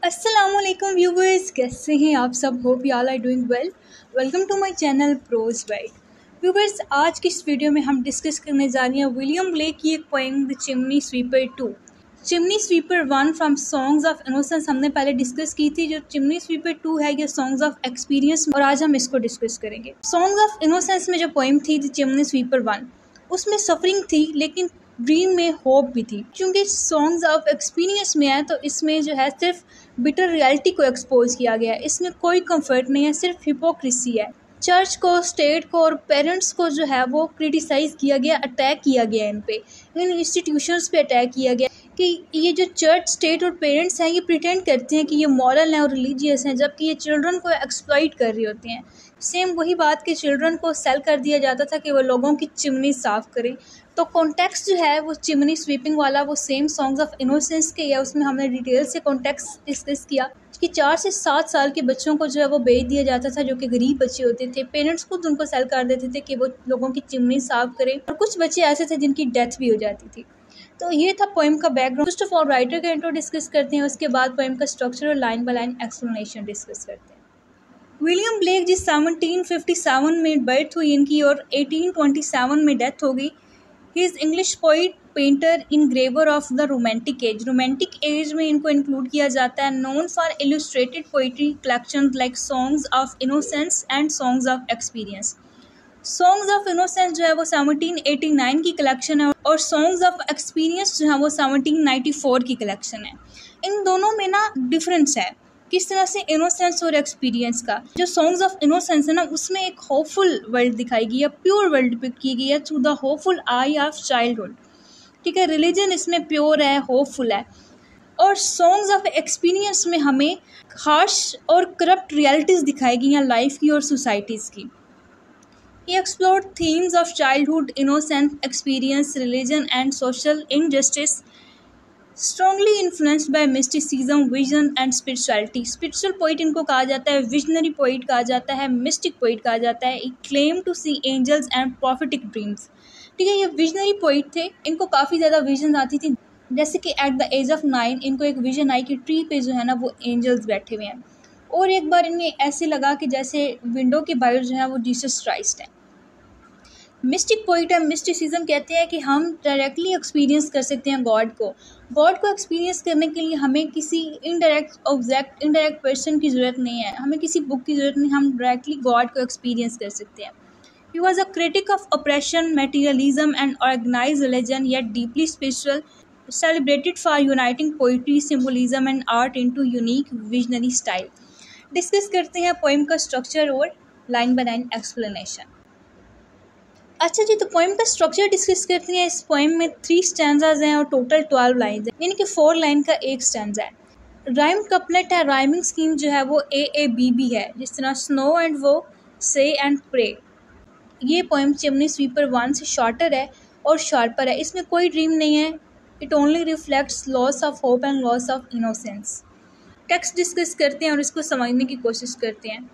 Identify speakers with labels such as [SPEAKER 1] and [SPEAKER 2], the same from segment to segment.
[SPEAKER 1] अस्सलाम वालेकुम व्यूवर्स, कैसे हैं आप सब? Hope you all are doing well. Welcome to my channel pros wide. Viewers, आज की इस वीडियो में हम डिस्कस करने जा रहे हैं विलियम ब्लेक की एक poem the chimney sweeper 2। Chimney sweeper 1 from songs of innocence हमने पहले डिस्कस की थी। जो चिमनी स्वीपर 2 है ये सॉन्ग्स ऑफ एक्सपीरियंस, और आज हम इसको डिस्कस करेंगे। सॉन्ग्स ऑफ इनोसेंस में जो पोएम थी द चिमनी स्वीपर 1, उसमें सफरिंग थी लेकिन ड्रीम में होप भी थी। क्योंकि सॉन्ग्स ऑफ एक्सपीरियंस में है तो इसमें जो है सिर्फ बिटर रियलिटी को एक्सपोज किया गया है। इसमें कोई कंफर्ट नहीं है, सिर्फ हिपोक्रेसी है। चर्च को, स्टेट को और पेरेंट्स को जो है वो क्रिटिसाइज़ किया गया, अटैक किया गया इन पे, इन इंस्टीट्यूशंस पे अटैक किया गया कि ये जो चर्च, स्टेट और पेरेंट्स हैं ये प्रिटेंड करते हैं कि ये मॉरल हैं और रिलीजियस हैं, जबकि ये चिल्ड्रन को एक्सप्लॉइट कर रहे होते हैं। सेम वही बात कि चिल्ड्रन को सेल कर दिया जाता था कि वो लोगों की चिमनी साफ़ करें। तो कॉन्टेक्स्ट जो है वो चिमनी स्वीपिंग वाला वो सेम सॉन्ग्स ऑफ इनोसेंस के है। उसमें हमने डिटेल से कॉन्टेक्स्ट डिस्कस किया कि 4 से 7 साल के बच्चों को जो है वो भेज दिया जाता था, जो कि गरीब बच्चे होते थे। पेरेंट्स खुद उनको सेल कर देते थे कि वो लोगों की चिमनी साफ़ करें, और कुछ बच्चे ऐसे थे जिनकी डेथ भी हो जाती थी। तो ये था पोएम का background. First of all writer का इंट्रो डिस्कस करते हैं, उसके बाद पोएम का स्ट्रक्चर और line by line explanation discuss करते हैं। विलियम ब्लेक जिस 1757 में बर्थ हुई इनकी और 1827 में डेथ हो गई। He is English poet, painter, engraver of the romantic age. Romantic age में इनको इंक्लूड किया जाता है। Known for illustrated poetry collection like songs of innocence and songs of experience. Songs of innocence जो है वो 1789 की कलेक्शन है, और सॉन्ग्स ऑफ एक्सपीरियंस जो है वो 1794 की कलेक्शन है। इन दोनों में ना डिफरेंस है, किस तरह से इनोसेंस और एक्सपीरियंस का। जो सॉन्ग्स ऑफ इनोसेंस है ना, उसमें एक होपफुल वर्ल्ड दिखाई गई है, प्योर वर्ल्ड डिपिक्ट की गई है through the hopeful I of childhood. ठीक है, रिलीजन इसमें प्योर है, होपफुल है। और सॉन्ग्स ऑफ एक्सपीरियंस में हमें हार्श और करप्ट रियलिटीज़ दिखाई गई हैं लाइफ की और सोसाइटीज़ की। He explored themes of childhood, innocence, experience, religion and social injustice, strongly influenced by mysticism, vision and spirituality. Spiritual poet इनको कहा जाता है, visionary poet कहा जाता है, mystic poet कहा जाता है। He claimed to see angels and prophetic dreams. ठीक है, ये visionary poet थे, इनको काफ़ी ज़्यादा visions आती थी। जैसे कि at the age of 9 इनको एक vision आई कि ट्री पे जो है ना वो angels बैठे हुए हैं, और एक बार इन्हें ऐसे लगा कि जैसे विंडो के बाहर जो है वो जीसस क्राइस्ट है। मिस्टिक पोइट है, मिस्टिसिज्म कहते हैं कि हम डायरेक्टली एक्सपीरियंस कर सकते हैं गॉड को एक्सपीरियंस करने के लिए हमें किसी इनडायरेक्ट पर्सन की ज़रूरत नहीं है, हमें किसी बुक की ज़रूरत नहीं, हम डायरेक्टली गॉड को एक्सपीरियंस कर सकते हैं। He was a critic of oppression, materialism and organize religion, yet deeply spiritual, celebrated for uniting poetry, symbolism and art into unique visionary style। Discuss करते हैं पोएम का स्ट्रक्चर और लाइन बाय लाइन एक्सप्लेनेशन। अच्छा जी, तो poem का structure discuss करते हैं। इस पोएम में 3 स्टैंजाज हैं और टोटल 12 लाइन्स हैं, यानी कि 4 लाइन का एक स्टैंजा है। राइम कपलेट है, राइमिंग स्कीम जो है वो AABB है, जिस तरह स्नो एंड वो, से एंड प्रे। ये पोएम चिमनी स्वीपर 1 से शॉर्टर है और शार्पर है। इसमें कोई ड्रीम नहीं है। It only reflects loss of hope and loss of innocence. Text discuss करते हैं और इसको समझने की कोशिश करते हैं।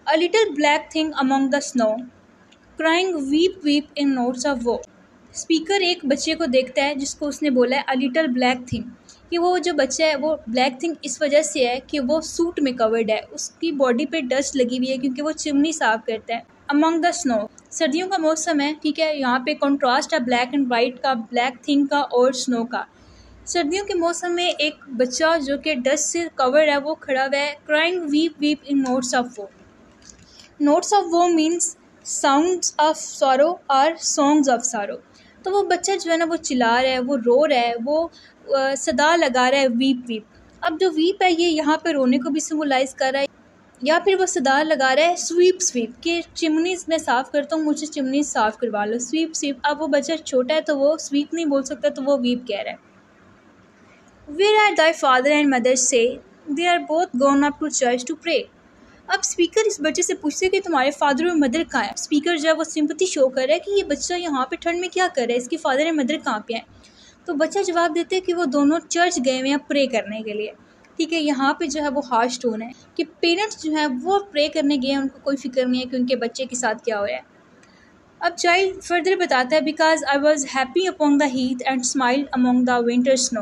[SPEAKER 1] A little black thing among the snow, crying weep weep in notes of वो। स्पीकर एक बच्चे को देखता है जिसको उसने बोला है अ लिटिल ब्लैक थिंग, कि वो जो बच्चा है वो ब्लैक थिंग इस वजह से है कि वो सूट में कवर्ड है, उसकी बॉडी पे डस्ट लगी हुई है क्योंकि वो चिमनी साफ करता है। अमंग द स्नो, सर्दियों का मौसम है। ठीक है, यहाँ पे कॉन्ट्रास्ट है ब्लैक एंड वाइट का, ब्लैक थिंग का और स्नो का। सर्दियों के मौसम में एक बच्चा जो कि डस्ट से कवर्ड है वो खड़ा हुआ है। Crying weep weep in notes of वो। नोट्स ऑफ वो मीन्स साउंड्स ऑफ सॉरो और सॉन्ग्स ऑफ सॉरो। तो वो बच्चा जो है ना वो चिल्ला रहा है, वो रो रहा है, वो सदा लगा रहा है वीप वीप। अब जो वीप है ये यहाँ पे रोने को भी सिम्बलाइज कर रहा है, या फिर वो सदा लगा रहा है स्वीप स्वीप, कि चिमनीज मैं साफ़ करता हूँ, मुझे चिमनी साफ़ करवा लो, स्वीप स्वीप। अब वो बच्चा छोटा है तो वो स्वीप नहीं बोल सकता, तो वो वीप कह रहा है। Where are thy father and mother say, they are both gone up to church to pray. अब स्पीकर इस बच्चे से पूछते कि तुम्हारे फादर और मदर कहाँ है। स्पीकर जो है वो सिंपैथी शो कर रहा है कि ये बच्चा यहाँ पे ठंड में क्या कर रहा है, इसके फादर और मदर कहाँ पे हैं। तो बच्चा जवाब देते हैं कि वो दोनों चर्च गए हुए हैं प्रे करने के लिए। ठीक है, यहाँ पे जो है वो हार्श टोन है कि पेरेंट्स जो है वो प्रे करने गए हैं, उनको कोई फिक्र नहीं है कि उनके बच्चे के साथ क्या हो रहा है। अब चाइल्ड फर्दर बताता है because I was happy upon the Heath and smiled among the winter snow.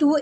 [SPEAKER 1] 2